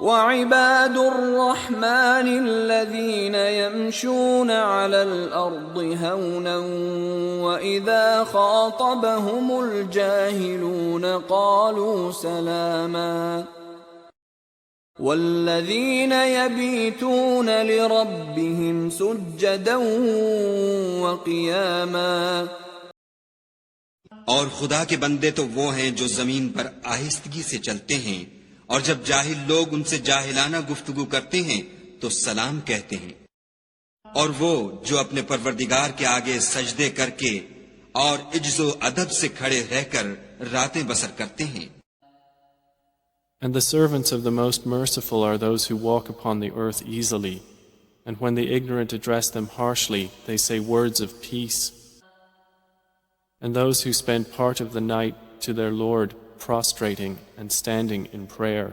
وعباد الرحمن الذين يمشون على الأرض هونا وإذا خاطبهم الجاهلون قالوا سلاما والذين يبيتون لربهم سجدا وقياما. اور خدا کے بندے تو وہ ہیں جو زمین پر آہستگی سے چلتے ہیں، اور جب جاہل لوگ ان سے جاہلانہ گفتگو کرتے ہیں تو سلام کہتے ہیں، اور وہ جو اپنے پروردگار کے آگے سجدے کر کے اور عجز و ادب سے کھڑے رہ کر راتیں بسر کرتے ہیں. And the servants of the Most Merciful are those who walk upon the earth easily, and when the ignorant address them harshly, they say words of peace. And those who spend part of the night to their Lord prostrating and standing in prayer.